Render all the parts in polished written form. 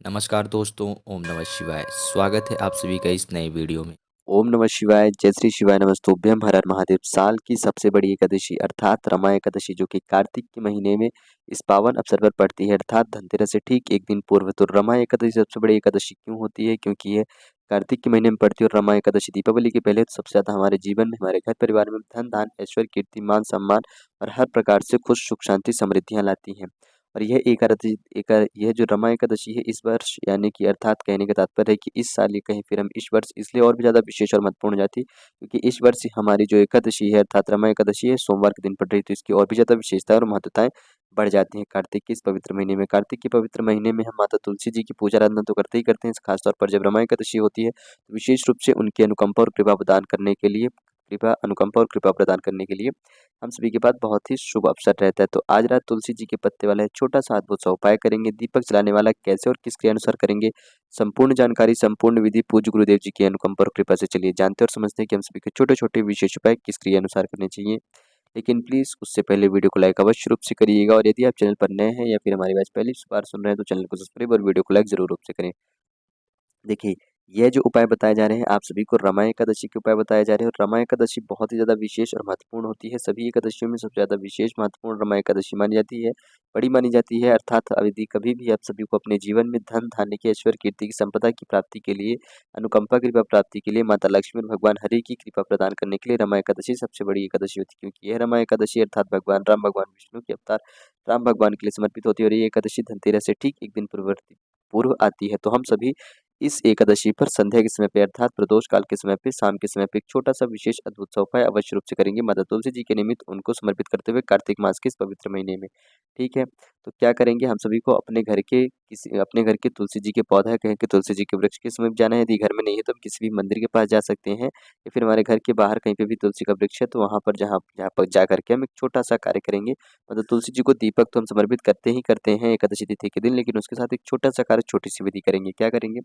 नमस्कार दोस्तों, ओम नमः शिवाय। स्वागत है आप सभी का इस नए वीडियो में। ओम नमः शिवाय, जय श्री शिवाय, नमस्तुभ्यं, हर हर महादेव। साल की सबसे बड़ी एकादशी अर्थात रमा एकादशी जो कि कार्तिक के महीने में इस पावन अवसर पर पड़ती है अर्थात धनतेरस से ठीक एक दिन पूर्व। तो रमा एकादशी सबसे बड़ी एकादशी क्यों होती है? क्योंकि ये कार्तिक के महीने में पड़ती है और रमा एकादशी दीपावली के पहले तो सबसे ज़्यादा हमारे जीवन में, हमारे घर परिवार में धन धान ऐश्वर्य कीर्ति मान सम्मान और हर प्रकार से खुश सुख शांति समृद्धियाँ लाती हैं। और यह यह जो रमा एकादशी है इस वर्ष यानी कि अर्थात कहने का तात्पर्य है कि इस साल ये कहीं फिर हम इस वर्ष इसलिए और भी ज़्यादा विशेष और महत्वपूर्ण हो जाती है क्योंकि इस वर्ष हमारी जो एकादशी है अर्थात रमा एकादशी है सोमवार के दिन पड़ रही है, तो इसकी और भी ज़्यादा विशेषताएं और महत्वताएं बढ़ जाती हैं कार्तिक के इस पवित्र महीने में। कार्तिक के पवित्र महीने में हम माता तुलसी जी की पूजा आराधना तो करते ही करते हैं, खासतौर पर जब रमा एकादशी होती है तो विशेष रूप से उनकी अनुकंपा और कृपा प्रदान करने के लिए हम सभी के पास बहुत ही शुभ अवसर रहता है। तो आज रात तुलसी जी के पत्ते वाला एक छोटा सा अद्भुत सा उपाय करेंगे। दीपक जलाने वाला कैसे और किस क्रिया अनुसार करेंगे, संपूर्ण जानकारी, संपूर्ण विधि पूज्य गुरुदेव जी की अनुकंपा और कृपा से चलिए जानते और समझते हैं कि हम सभी के छोटे छोटे विशेष उपाय किस क्रिया अनुसार करने चाहिए। लेकिन प्लीज़ उससे पहले वीडियो को लाइक अवश्य रूप से करिएगा और यदि आप चैनल पर नए हैं या फिर हमारी बात पहली बार सुन रहे हैं तो चैनल को सब्सक्राइब और वीडियो को लाइक जरूर रूप से करें। देखिए, ये जो उपाय बताए जा रहे हैं आप सभी को रमा एकादशी के उपाय बताए जा रहे हैं और रमा एकादशी बहुत ही ज़्यादा विशेष और महत्वपूर्ण होती है। सभी एकादशियों में सबसे ज़्यादा विशेष महत्वपूर्ण रमा एकादशी मानी जाती है, बड़ी मानी जाती है। अर्थात यदि कभी भी आप सभी को अपने जीवन में धन धान्य की ऐश्वर्य कीर्ति की संपदा की प्राप्ति के लिए, अनुकंपा कृपा प्राप्ति के लिए, माता लक्ष्मी और भगवान हरि की कृपा प्रदान करने के लिए रमा एकादशी सबसे बड़ी एकादशी होती है, क्योंकि यह रमा एकादशी अर्थात भगवान विष्णु के अवतार राम भगवान के लिए समर्पित होती है और ये एकादशी धनतेरस से ठीक एक दिन पूर्व आती है। तो हम सभी इस एकादशी पर संध्या के समय पे अर्थात प्रदोष काल के समय पे, शाम के समय पे एक छोटा-सा विशेष अद्भुत सा उपाय अवश्य रूप से करेंगे माता तुलसी जी के निमित्त उनको समर्पित करते हुए कार्तिक मास के इस पवित्र महीने में। ठीक है? तो क्या करेंगे हम सभी को अपने घर के तुलसी जी के पौधा है, कहीं के तुलसी जी के वृक्ष के समीप जाना है। यदि घर में नहीं है तो हम किसी भी मंदिर के पास जा सकते हैं या फिर हमारे घर के बाहर कहीं पे भी तुलसी का वृक्ष है तो वहाँ पर जहाँ जहाँ पर जा कर के हम एक छोटा-सा कार्य करेंगे। मतलब तुलसी जी को दीपक तो हम समर्पित करते ही करते हैं एकादशी तिथि के दिन, लेकिन उसके साथ एक छोटा-सा कार्य, छोटी-सी विधि करेंगे। क्या करेंगे?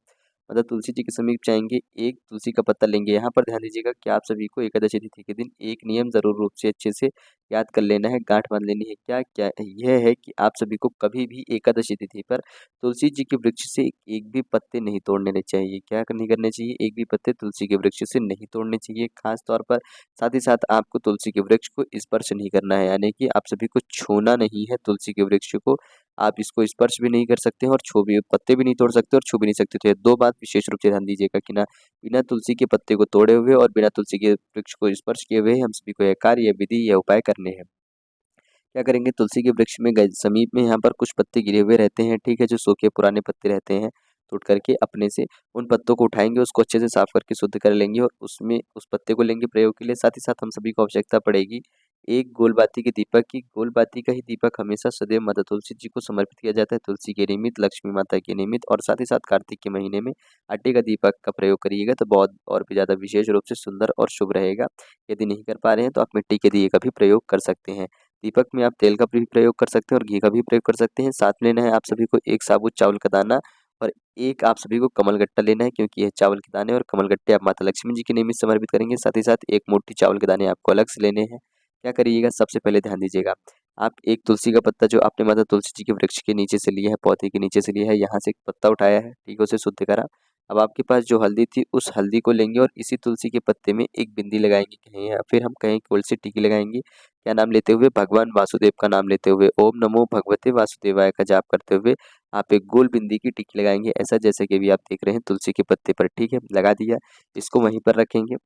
मतलब तुलसी जी के समीप जाएँगे, एक तुलसी का पत्ता लेंगे। यहाँ पर ध्यान दीजिएगा कि आप सभी को एकादशी तिथि के दिन एक नियम ज़रूर रूप से अच्छे से याद कर लेना है, गाँठ बाँध लेनी है। क्या यह है कि आप सभी को कभी भी एकादशी तिथि पर तुलसी जी के वृक्ष से एक भी पत्ते नहीं तोड़ने चाहिए। क्या नहीं करने चाहिए? एक भी पत्ते तुलसी के वृक्ष से नहीं तोड़ने चाहिए। ख़ास तौर पर साथ ही साथ आपको तुलसी के वृक्ष को स्पर्श नहीं करना है, यानी कि आप सभी को छूना नहीं है तुलसी के वृक्ष को। आप इसको स्पर्श भी नहीं कर सकते हैं और छू भी पत्ते भी नहीं तोड़ सकते और छू भी नहीं सकते। तो ये 2 बात विशेष रूप से ध्यान दीजिएगा कि ना बिना तुलसी के पत्ते को तोड़े हुए और बिना तुलसी के वृक्ष को स्पर्श किए हुए हम सभी को यह कार्य, यह विधि, यह उपाय करने हैं। क्या करेंगे? तुलसी के वृक्ष में समीप में यहाँ पर कुछ पत्ते गिरे हुए रहते हैं, ठीक है? जो सूखे पुराने पत्ते रहते हैं, टूट करके अपने से उन पत्तों को उठाएँगे, उसको अच्छे से साफ करके शुद्ध कर लेंगे और उसमें उस पत्ते को लेंगे प्रयोग के लिए। साथ ही साथ हम सभी को आवश्यकता पड़ेगी एक गोल बाती के दीपक की। गोल बाती का ही दीपक हमेशा सदैव माता तुलसी जी को समर्पित किया जाता है, तुलसी के निमित्त, लक्ष्मी माता के निमित्त। और साथ ही साथ कार्तिक के महीने में आटे का दीपक का प्रयोग करिएगा तो बहुत और भी ज़्यादा विशेष रूप से सुंदर और शुभ रहेगा। यदि नहीं कर पा रहे हैं तो आप मिट्टी के दिए का भी प्रयोग कर सकते हैं। दीपक में आप तेल का भी प्रयोग कर सकते हैं और घी का भी प्रयोग कर सकते हैं। साथ में लेना है आप सभी को एक साबुत चावल का दाना और एक आप सभी को कमलगट्टा लेना है, क्योंकि यह चावल के दाने और कमलगट्टे आप माता लक्ष्मी जी के निमित्त समर्पित करेंगे। साथ ही साथ एक मुट्ठी चावल के दाने आपको अलग से लेने हैं। क्या करिएगा? सबसे पहले ध्यान दीजिएगा, आप एक तुलसी का पत्ता जो आपने माता तुलसी जी के वृक्ष के नीचे से लिया है, पौधे के नीचे से लिया है, यहाँ से एक पत्ता उठाया है, ठीक है? उसे शुद्ध करा। अब आपके पास जो हल्दी थी उस हल्दी को लेंगे और इसी तुलसी के पत्ते में एक बिंदी लगाएँगे कहीं, या फिर हम कहें गोल सी टिकी लगाएँगे। क्या नाम लेते हुए? भगवान वासुदेव का नाम लेते हुए, ओम नमो भगवते वासुदेवाय का जाप करते हुए आप एक गोल बिंदी की टिक्की लगाएँगे, ऐसा जैसे कि अभी आप देख रहे हैं तुलसी के पत्ते पर, ठीक है? लगा दिया, इसको वहीं पर रखेंगे।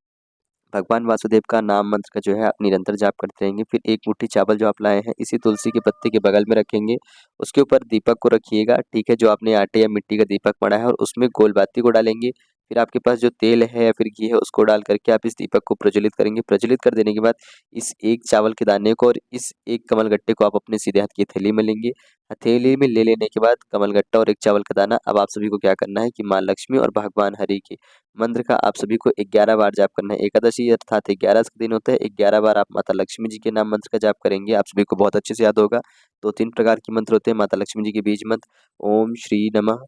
भगवान वासुदेव का नाम मंत्र का जो है आप निरंतर जाप करते रहेंगे। फिर एक मुट्ठी चावल जो आप लाए हैं इसी तुलसी के पत्ते के बगल में रखेंगे, उसके ऊपर दीपक को रखिएगा, ठीक है? जो आपने आटे या मिट्टी का दीपक मढ़ा है और उसमें गोल बाती को डालेंगे। फिर आपके पास जो तेल है या फिर घी है उसको डाल करके आप इस दीपक को प्रज्वलित करेंगे। प्रज्वलित कर देने के बाद इस एक चावल के दाने को और इस एक कमलगट्टे को आप अपने सीधे हाथ की हथेली में लेंगे। हथेली में ले लेने के बाद कमलगट्टा और एक चावल का दाना, अब आप सभी को क्या करना है कि माँ लक्ष्मी और भगवान हरि के मंत्र का आप सभी को 11 बार जाप करना है। एकादशी अर्थात 11 दिन होता है, 11 बार आप माता लक्ष्मी जी के नाम मंत्र का जाप करेंगे। आप सभी को बहुत अच्छे से याद होगा। 2-3 प्रकार के मंत्र होते हैं माता लक्ष्मी जी के बीज मंत्र, ओम श्री नमः,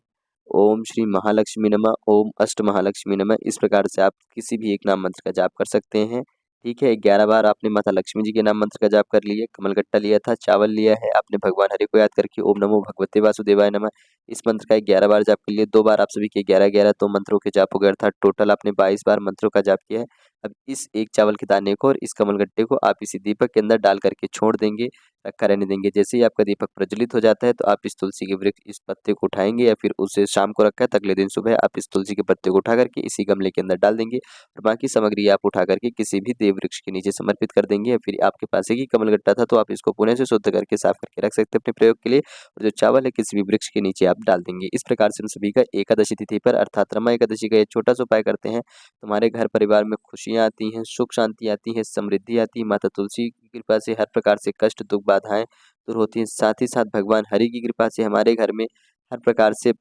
ओम श्री महालक्ष्मी नमः, ओम अष्ट महालक्ष्मी नमः। इस प्रकार से आप किसी भी एक नाम मंत्र का जाप कर सकते हैं। ठीक है, 11 बार आपने माता लक्ष्मी जी के नाम मंत्र का जाप कर लिया, कमलगट्टा लिया था, चावल लिया है, आपने भगवान हरि को याद करके ओम नमो भगवते वासुदेवाय नमः इस मंत्र का 11 बार जाप कर लिए, 2 बार आप सभी के 11-11 तो मंत्रों के जाप हो गए, अर्थात टोटल आपने 22 बार मंत्रों का जाप किया है। अब इस एक चावल के दाने को और इस कमलगट्टे को आप इसी दीपक के अंदर डाल करके छोड़ देंगे, रखा रहने देंगे। जैसे ही आपका दीपक प्रज्वलित हो जाता है तो आप इस तुलसी के वृक्ष इस पत्ते को उठाएँगे या फिर उसे शाम को रखा है तो अगले दिन सुबह आप इस तुलसी के पत्ते को उठा करके इसी गमले के अंदर डाल देंगे और बाकी सामग्री आप उठा करके किसी भी देव वृक्ष के नीचे समर्पित कर देंगे या फिर आपके पास एक ही कमलगट्टा था तो आप इसको पुणे से शुद्ध करके साफ करके रख सकते हैं अपने प्रयोग के लिए और जो चावल है किसी भी वृक्ष के नीचे आप डाल देंगे। इस प्रकार से हम सभी का एकादशी तिथि पर अर्थात रमा एकादशी का ये छोटा सा उपाय करते हैं, तुम्हारे घर परिवार में खुशियाँ आती हैं, सुख शांति आती है, समृद्धि आती है, माता तुलसी की कृपा से हर प्रकार से कष्ट दुख बाधाएं दूर होती हैं, साथ ही साथ भगवान हरि की कृपा से हमारे घर में हर प्रकार से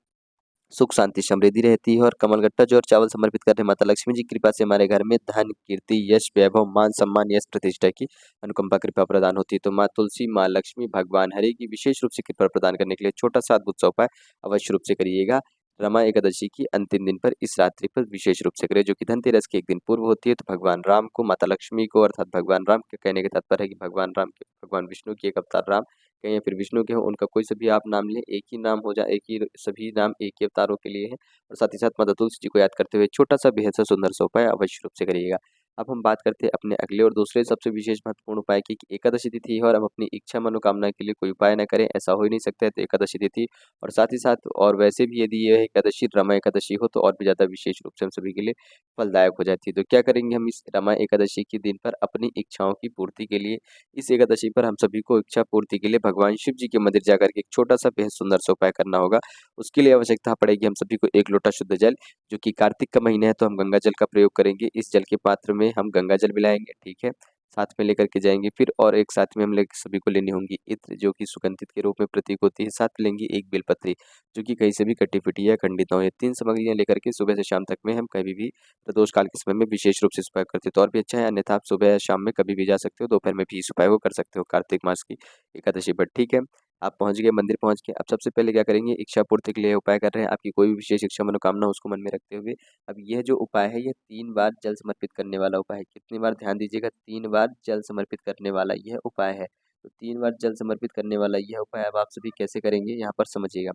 सुख शांति समृद्धि रहती है और कमलगट्टा जो और चावल समर्पित करने माता लक्ष्मी जी की कृपा से हमारे घर में धन कीर्ति यश वैभव मान सम्मान यश प्रतिष्ठा की अनुकंपा कृपा प्रदान होती है। तो माँ तुलसी माँ लक्ष्मी भगवान हरि की विशेष रूप से कृपा प्रदान करने के लिए छोटा सा अद्भुत सा उपाय अवश्य रूप से करिएगा। रमा एकादशी की अंतिम दिन पर इस रात्रि पर विशेष रूप से करें जो कि धनतेरस के एक दिन पूर्व होती है। तो भगवान राम को माता लक्ष्मी को अर्थात भगवान राम के कहने का तात्पर्य है कि भगवान राम के भगवान विष्णु की एक अवतार राम कहें या फिर विष्णु के हो उनका कोई सा भी आप नाम लें, एक ही नाम हो जाए, एक ही सभी नाम एक ही अवतारों के लिए है और साथ ही साथ माता तुलसी जी को याद करते हुए छोटा सा बेहद सा सुंदर सा उपाय अवश्य रूप से करिएगा। अब हम बात करते हैं अपने अगले और दूसरे सबसे विशेष महत्वपूर्ण उपाय की कि एकादशी तिथि है और हम अपनी इच्छा मनोकामना के लिए कोई उपाय ना करें, ऐसा हो ही नहीं सकता है। तो एकादशी तिथि और साथ ही साथ और वैसे भी यदि यह एकादशी रमा एकादशी हो तो और भी ज़्यादा विशेष रूप से हम सभी के लिए फलदायक हो जाती है। तो क्या करेंगे हम इस रमा एकादशी के दिन पर अपनी इच्छाओं की पूर्ति के लिए इस एकादशी पर हम सभी को इच्छा पूर्ति के लिए भगवान शिव जी के मंदिर जाकर के एक छोटा सा बेहद सुंदर सा उपाय करना होगा। उसके लिए आवश्यकता पड़ेगी हम सभी को 1 लोटा शुद्ध जल, जो कि कार्तिक का महीना है तो हम गंगा जल का प्रयोग करेंगे। इस जल के पात्र में हम गंगा जल मिलाएंगे, ठीक है, साथ में लेकर के जाएंगे। फिर और एक साथ में हम सभी को लेनी होंगी इत्र जो कि सुगंधित के रूप में प्रतीक होती है। साथ में लेंगे एक बेलपत्री जो कि कहीं से भी कटी फिटी या खंडित ना हो। ये 3 सामग्रियां लेकर के सुबह से शाम तक में हम कभी भी प्रदोष काल के समय में विशेष रूप से इस उपाय करते हैं तो और भी अच्छा है, अन्यथा आप सुबह या शाम में कभी भी जा सकते हो, दोपहर में भी इस उपाय को कर सकते हो कार्तिक मास की एकादशी पर, ठीक है। आप पहुंच गए, मंदिर पहुंच गए। अब सबसे पहले क्या करेंगे, इच्छा पूर्ति के लिए उपाय कर रहे हैं, आपकी कोई भी विशेष इच्छा मनोकामना उसको मन में रखते हुए अब यह जो उपाय है, यह 3 बार जल समर्पित करने वाला उपाय है। कितनी बार, ध्यान दीजिएगा, 3 बार जल समर्पित करने वाला यह उपाय है। तो 3 बार जल समर्पित करने वाला यह उपाय अब आप सभी कैसे करेंगे, यहाँ पर समझिएगा।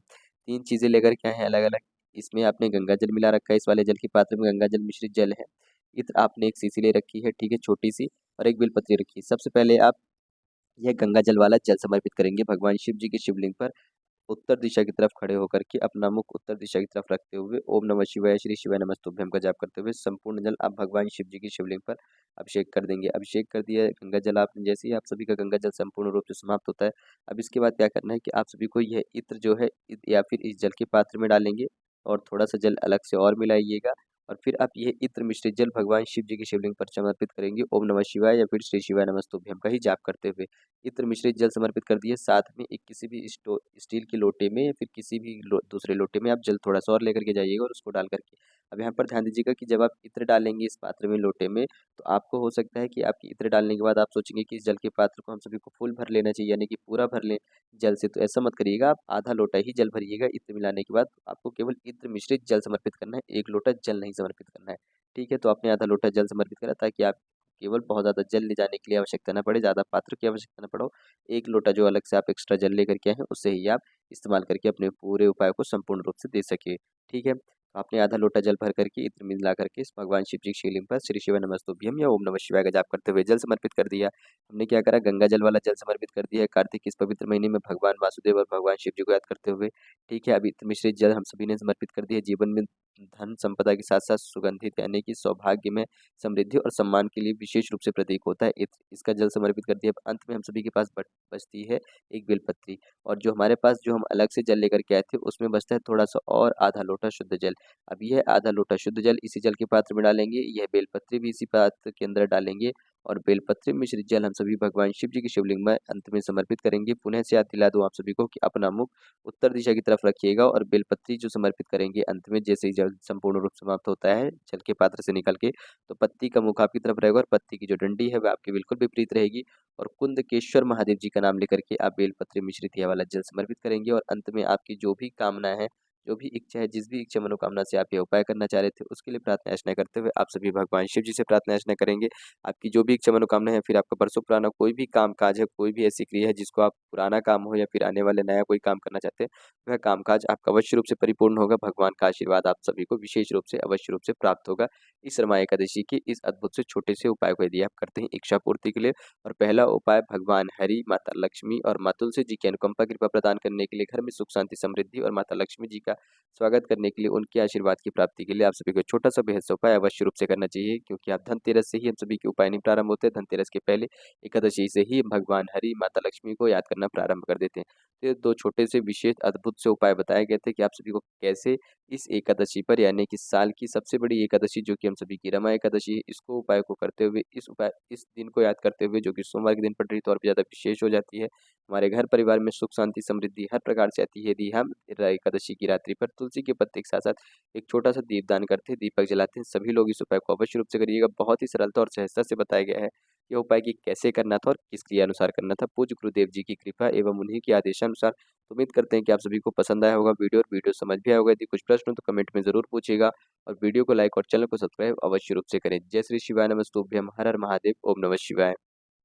3 चीज़ें लेकर के आए हैं अलग-अलग। इसमें आपने गंगा जल मिला रखा है, इस वाले जल के पात्र में गंगा जल मिश्रित जल है। इत्र आपने एक शीशी ले रखी है, ठीक है, छोटी-सी, और एक बेलपत्री रखी है। सबसे पहले आप यह गंगा जल वाला जल समर्पित करेंगे भगवान शिव जी के शिवलिंग पर उत्तर दिशा की तरफ खड़े होकर के अपना मुख उत्तर दिशा की तरफ रखते हुए ओम नमः शिवाय श्री शिवाय नमस्तुभ्यम का जाप करते हुए संपूर्ण जल आप भगवान शिव जी की शिवलिंग पर अभिषेक कर देंगे। अभिषेक कर दिया गंगा जल आपने, जैसे ही आप सभी का गंगा जल संपूर्ण रूप से समाप्त होता है, अब इसके बाद क्या करना है कि आप सभी को यह इत्र जो है या फिर इस जल के पात्र में डालेंगे और थोड़ा सा जल अलग से और मिलाइएगा और फिर आप ये इत्र मिश्रित जल भगवान शिव जी की शिवलिंग पर समर्पित करेंगे ओम नमः शिवाय या फिर श्री शिवाय नमस्तुभ्यम का ही जाप करते हुए। इत्र मिश्रित जल समर्पित कर दिए, साथ में एक किसी भी स्टील के लोटे में या फिर किसी भी दूसरे लोटे में आप जल थोड़ा सा और लेकर के जाइएगा और उसको डाल करके अब यहाँ पर ध्यान दीजिएगा कि जब आप इत्र डालेंगे इस पात्र में लोटे में तो आपको हो सकता है कि आपकी इत्र डालने के बाद आप सोचेंगे कि इस जल के पात्र को हम सभी को फुल भर लेना चाहिए, यानी कि पूरा भर लें जल से। तो ऐसा मत करिएगा, आप आधा लोटा ही जल भरिएगा। इत्र मिलाने के बाद आपको केवल इत्र मिश्रित जल समर्पित करना है, 1 लोटा जल नहीं समर्पित करना है, ठीक है। तो आपने आधा लोटा जल समर्पित करा ताकि आप केवल बहुत ज़्यादा जल ले जाने के लिए आवश्यकता ना पड़े, ज़्यादा पात्र की आवश्यकता ना पड़ो। 1 लोटा जो अलग से आप एक्स्ट्रा जल लेकर के आए हैं, उससे ही आप इस्तेमाल करके अपने पूरे उपाय को संपूर्ण रूप से दे सकिए, ठीक है। तो आपने आधा लोटा जल भर करके इत्र मिला करके इस भगवान शिव जी की शिवलिंग पर श्री शिवाय नमस्तुभ्यम या ओम नमः शिवाय का जाप करते हुए जल समर्पित कर दिया। हमने क्या करा, गंगा जल वाला जल समर्पित कर दिया है कार्तिक के इस पवित्र महीने में भगवान वासुदेव और भगवान शिव जी को याद करते हुए, ठीक है। अभी इत्र मिश्रित जल हम सभी ने समर्पित कर दिया। जीवन में धन संपदा के साथ साथ सुगंधित यानी कि सौभाग्य में समृद्धि और सम्मान के लिए विशेष रूप से प्रतीक होता है इत्र, इसका जल समर्पित कर दिया। अब अंत में हम सभी के पास बचती है एक बेलपत्री और जो हमारे पास जो हम अलग से जल लेकर के आए थे उसमें बचता है थोड़ा सा और आधा लोटा शुद्ध जल। अब यह आधा लोटा शुद्ध जल इसी जल के पात्र में डालेंगे, यह बेलपत्री भी इसी पात्र के अंदर डालेंगे और बेलपत्री मिश्रित जल हम सभी भगवान शिव जी की शिवलिंग में अंत में समर्पित करेंगे। पुनः से याद दिला दूं आप सभी को कि अपना मुख उत्तर दिशा की तरफ रखिएगा और बेलपत्री जो समर्पित करेंगे अंत में, जैसे ही जल संपूर्ण रूप समाप्त होता है जल के पात्र से निकल के, तो पत्ती का मुख आपकी तरफ रहेगा और पत्ती की जो डंडी है वह आपके बिल्कुल विपरीत रहेगी और कुंदकेश्वर महादेव जी का नाम लेकर के आप बेलपत्री मिश्रित यह वाला जल समर्पित करेंगे और अंत में आपकी जो भी कामना है जो भी इच्छा है, जिस भी इच्छा मनोकामना से आप ये उपाय करना चाह रहे थे, उसके लिए प्रार्थना याचना करते हुए आप सभी भगवान शिव जी से प्रार्थना याचना करेंगे। आपकी जो भी इच्छा मनोकामना है, फिर आपका बरसों पुराना कोई भी काम-काज है, कोई भी ऐसी क्रिया है जिसको आप पुराना काम हो या फिर आने वाले नया कोई काम करना चाहते हैं, वह काम-काज आपका अवश्य रूप से परिपूर्ण होगा। भगवान का आशीर्वाद आप सभी को विशेष रूप से, अवश्य रूप से प्राप्त होगा। इस रमा एकादशी के इस अद्भुत से छोटे से उपाय को यदि आप करते हैं इच्छा पूर्ति के लिए, और पहला उपाय भगवान हरि, माता लक्ष्मी और माँ तुलसी जी की अनुकंपा कृपा प्रदान करने के लिए, घर में सुख शांति समृद्धि और माता लक्ष्मी जी का स्वागत करने के लिए, उनके आशीर्वाद की प्राप्ति के लिए आप सभी को छोटा सा बेहद सा उपाय अवश्य रूप से करना चाहिए, क्योंकि आप धनतेरस से ही हम सभी के उपाय नहीं प्रारंभ होते। धनतेरस के पहले एकादशी से ही भगवान हरि, माता लक्ष्मी को याद करना प्रारंभ कर देते हैं। तो ये 2 छोटे से विशेष अद्भुत से उपाय बताए गए थे कि आप सभी को कैसे इस एकादशी पर, यानी कि साल की सबसे बड़ी एकादशी जो कि हम सभी की रमा एकादशी है, इसको उपाय को करते हुए, इस दिन को याद करते हुए, जो कि सोमवार के दिन पड़ रही है, तो और भी ज़्यादा विशेष हो जाती है। हमारे घर परिवार में सुख शांति समृद्धि हर प्रकार से आती है यदि हम एकादशी की रात्रि पर तुलसी के पत्ते के साथ साथ एक छोटा सा दीपदान करते हैं, दीपक जलाते हैं। सभी लोग इस उपाय को अवश्य रूप से करिएगा। बहुत ही सरलता और सहजता से बताया गया है कि उपाय की कैसे करना था और किस क्रिया अनुसार करना था। पूज्य गुरुदेव जी की कृपा एवं उन्हीं के आदेशानुसार। तो उम्मीद करते हैं कि आप सभी को पसंद आया होगा वीडियो, और वीडियो समझ भी आया होगा। यदि कुछ प्रश्न हो तो कमेंट में जरूर पूछिएगा, और वीडियो को लाइक और चैनल को सब्सक्राइब अवश्य रूप से करें। जय श्री शिवाय, नमस्तुभ्यम, हर हर महादेव, ओम नमः शिवाय।